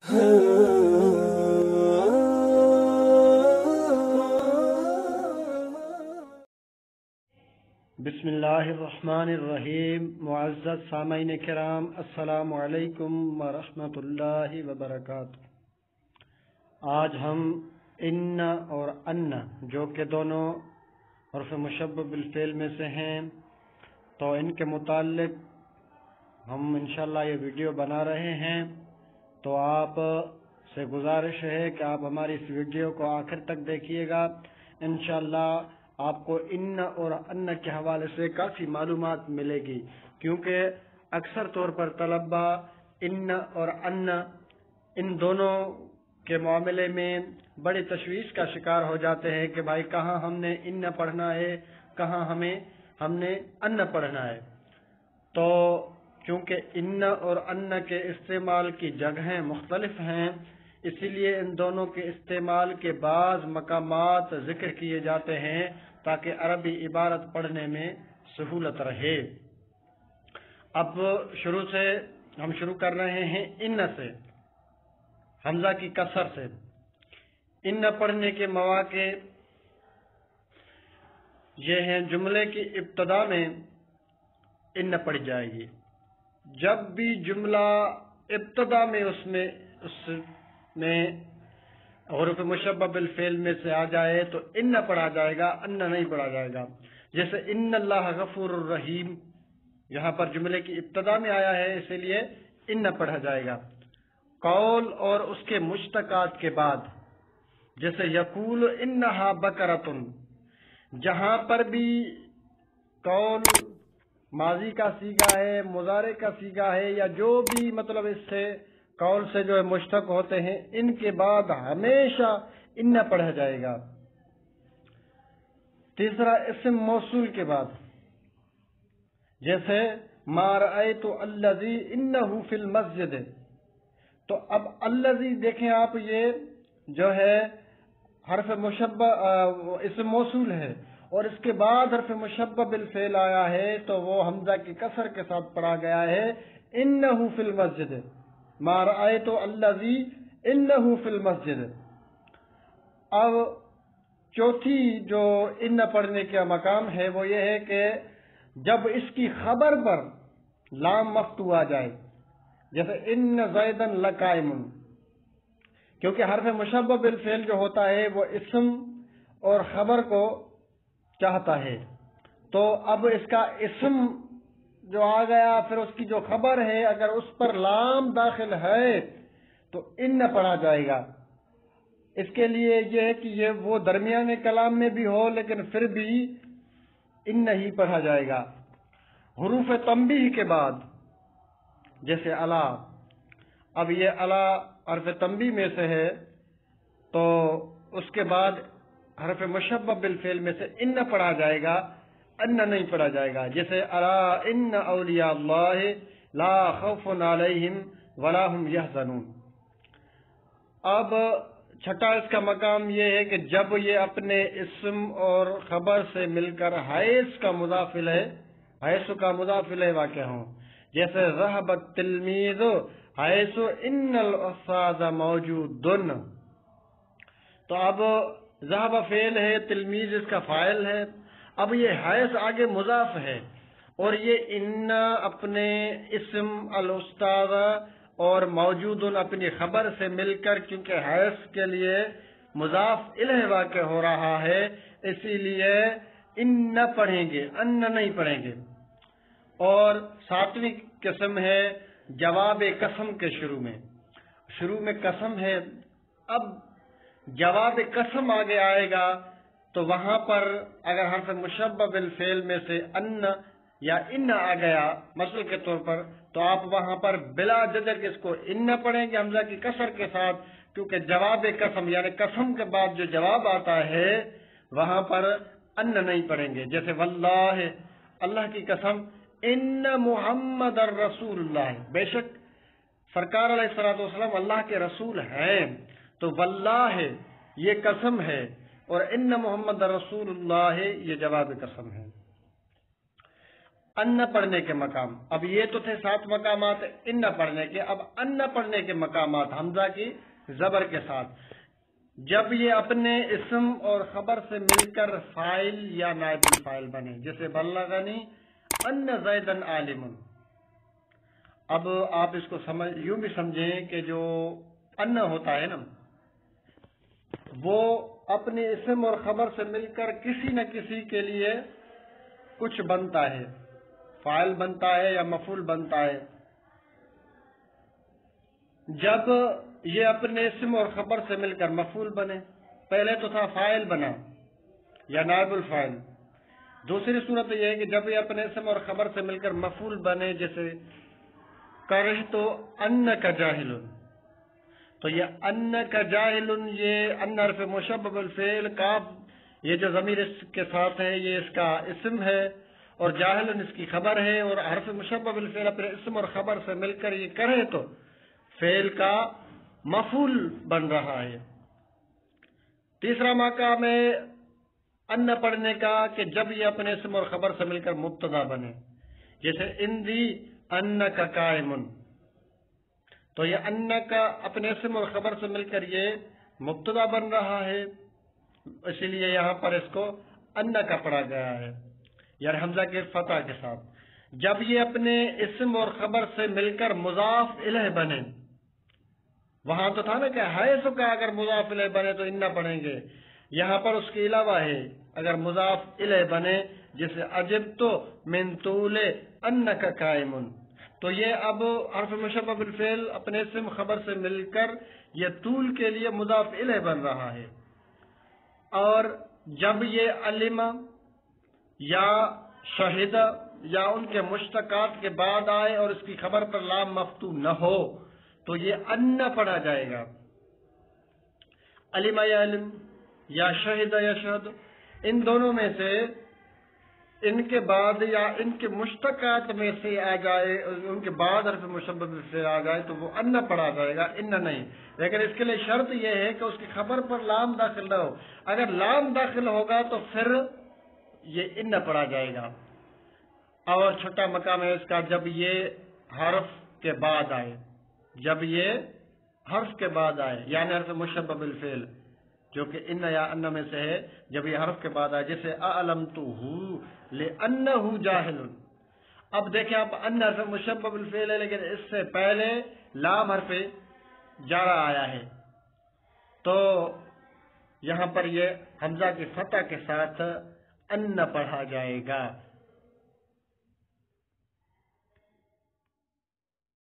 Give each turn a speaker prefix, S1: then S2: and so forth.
S1: بسم اللہ الرحمن الرحیم۔ معزز سامعین کرام، السلام علیکم ورحمۃ اللہ وبرکاتہ۔ آج ہم ان اور ان جو کہ دونوں حرف مشبہ بالفعل میں سے ہیں، تو ان کے متعلق ہم انشاءاللہ یہ ویڈیو بنا رہے ہیں۔ تو آپ سے گزارش ہے کہ آپ ہماری اس ویڈیو کو آخر تک دیکھیے گا۔ انشاءاللہ آپ کو ان اور ان کے حوالے سے کافی معلومات ملے گی، کیونکہ اکثر طور پر طلبہ ان اور ان دونوں کے معاملے میں بڑی تشویش کا شکار ہو جاتے ہیں کہ بھائی کہاں ہم نے ان پڑھنا ہے، کہاں ہم نے ان پڑھنا ہے۔ تو کیونکہ ان اور ان کے استعمال کی جگہیں مختلف ہیں، اسی لیے ان دونوں کے استعمال کے بعض مقامات ذکر کیے جاتے ہیں تاکہ عربی عبارت پڑھنے میں سہولت رہے۔ اب ہم شروع کر رہے ہیں ان سے، حمزہ کی کسر سے۔ ان پڑھنے کے مواقع یہ ہیں: جملے کی ابتدا میں ان پڑھی جائے گی۔ جب بھی جملہ ابتدا میں اس میں حروف مشبہ بالفعل میں سے آ جائے تو ان پڑھا جائے گا، ان نہیں پڑھا جائے گا۔ جیسے ان اللہ غفور الرحیم، یہاں پر جملے کی ابتدا میں آیا ہے، اسی لیے ان پڑھا جائے گا۔ قول اور اس کے مشتقات کے بعد، جیسے یقول انہا بقرۃ، جہاں پر بھی قول ماضی کا صیغہ ہے، مضارع کا صیغہ ہے، یا جو بھی مطلب اس سے قول سے جو مشتق ہوتے ہیں، ان کے بعد ہمیشہ ان پڑھا جائے گا۔ تیسرا، اسم موصول کے بعد، جیسے ما رأیت الذی انہ فی المسجد، تو اب الذی دیکھیں آپ، یہ جو ہے حرف مشبہ اسم موصول ہے، اور اس کے بعد حرف مشبہ بالفعل آیا ہے تو وہ حمزہ کی کسر کے ساتھ پڑھا گیا ہے، انہ فی المسجد، ما رأیت الذی انہ فی المسجد۔ اب چوتھی جو ان پڑھنے کا مقام ہے وہ یہ ہے کہ جب اس کی خبر پر لام مفتوح آ جائے، جیسے ان زیدا لقائم، کیونکہ حرف مشبہ بالفعل جو ہوتا ہے وہ اسم اور خبر کو چاہتا ہے، تو اب اس کا اسم جو آ گیا، پھر اس کی جو خبر ہے اگر اس پر لام داخل ہے تو ان پڑھا جائے گا۔ اس کے لیے یہ ہے کہ یہ وہ درمیانے کلام میں بھی ہو لیکن پھر بھی ان ہی پڑھا جائے گا۔ حروف تنبیہ کے بعد، جیسے الا، اب یہ الا حرف تنبیہ میں سے ہے، تو اس کے بعد حرف مشبہ بالفعل میں سے ان پڑھا جائے گا، ان نہیں پڑھا جائے گا۔ جیسے الا ان اولیاء اللہ لا خوف علیہم ولا هم یحزنون۔ اب چھٹا اس کا مقام یہ ہے کہ جب یہ اپنے اسم اور خبر سے مل کر حیث کا مضاف الیہ واقع ہوں، جیسے ذهب التلمیذ حیث ان الاستاذ موجود۔ تو اب ذهب فعل ہے، تلمیذ اس کا فاعل ہے، اب یہ حیث آگے مضاف ہے، اور یہ ان اپنے اسم الاستاذ اور موجود اپنی خبر سے مل کر، کیونکہ حیث کے لیے مضاف الیہ واقع ہو رہا ہے، اسی لیے ان پڑھیں گے، ان نہیں پڑھیں گے۔ اور ساتویں قسم ہے جواب قسم کے شروع میں قسم ہے، اب جواب قسم آگے آئے گا تو وہاں پر اگر حرف مشبہ بالفعل میں سے ان یا ان آ گیا مثل کے طور پر، تو آپ وہاں پر بلا جھجک اس کو ان پڑھیں گے حمزہ کی کسر کے ساتھ، کیونکہ جواب قسم یعنی قسم کے بعد جو جواب آتا ہے وہاں پر ان نہیں پڑھیں گے۔ جیسے واللہ، اللہ کی قسم، ان محمد الرسول اللہ، بے شک سرکار علیہ الصلوۃ والسلام اللہ کے رسول ہیں، تو واللہ یہ قسم ہے، اور ان محمد رسول اللہ یہ جواب قسم ہے۔ ان پڑھنے کے مقام، اب یہ تو تھے 7 مقامات ان پڑھنے کے، اب ان پڑھنے کے مقامات حمزہ کی زبر کے ساتھ، جب یہ اپنے اسم اور خبر سے مل کر فاعل یا نائب الفاعل بنے، جیسے بلغنی ان زیدن عالم۔ اب آپ اس کو یوں بھی سمجھیں کہ جو ان ہوتا ہے نا، وہ اپنے اسم اور خبر سے مل کر کسی نہ کسی کے لیے کچھ بنتا ہے، فاعل بنتا ہے یا مفعول بنتا ہے۔ جب یہ اپنے اسم اور خبر سے مل کر مفعول بنے، پہلے تو تھا فاعل بنا یا نائب الفاعل، دوسری صورت یہ ہے کہ جب یہ اپنے اسم اور خبر سے مل کر مفعول بنے، جیسے کرہت انک جاہل، تو یہ انک جاہل، یہ ان حرف مشبہ بالفعل، کاف یہ جو ضمیر اس کے ساتھ ہے یہ اس کا اسم ہے، اور جاہل اس کی خبر ہے، اور حرف مشبہ بالفعل اپنے اسم اور خبر سے مل کر یہ کرے تو فعل کا مفعول بن رہا ہے۔ تیسرا مقام ہے ان پڑھنے کا کہ جب یہ اپنے اسم اور خبر سے مل کر مبتدا بنے، جیسے اندی انک قائم، تو یہ ان کا اپنے اسم اور خبر سے مل کر یہ مبتدا بن رہا ہے، اسی لیے یہاں پر اس کو ان کا پڑھا گیا ہے، یعنی حمزہ کے فتح کے ساتھ۔ جب یہ اپنے اسم اور خبر سے مل کر مضاف الیہ بنے، وہاں تو تھا نا کہ حیث کا اگر مضاف الیہ بنے تو ان پڑھیں گے، یہاں پر اس کے علاوہ ہے اگر مضاف الیہ بنے، جیسے عجبت من طول انک قائم، تو یہ اب حرف مشبہ بالفعل اپنے اسم خبر سے مل کر یہ طول کے لیے مضاف الیہ بن رہا ہے۔ اور جب یہ علم یا شہد یا ان کے مشتقات کے بعد آئے اور اس کی خبر پر لام مفتوح نہ ہو تو یہ ان پڑھا جائے گا۔ علم یا علم یا شہد یا شہد، ان دونوں میں سے ان کے بعد یا ان کے مشتقات میں سے آ جائے، ان کے بعد حرف مشبہ سے آ جائے تو وہ ان پڑھا جائے گا، ان نہیں۔ لیکن اس کے لیے شرط یہ ہے کہ اس کی خبر پر لام داخل نہ ہو، اگر لام داخل ہوگا تو پھر یہ ان پڑھا جائے گا۔ اور چھٹا مقام ہے اس کا جب یہ حرف کے بعد آئے، جب یہ حرف کے بعد آئے، یعنی حرف مشبہ بالفعل جو کہ ان یا ان میں سے ہے، جب یہ حرف کے بعد آئے، جیسے اعلمتہ لانہ جاہل۔ اب دیکھیں آپ ان حرف مشبہ بالفعل ہے، لیکن اس سے پہلے لام حرف جارہ آیا ہے، تو یہاں پر یہ حمزہ کی فتح کے ساتھ ان پڑھا جائے گا۔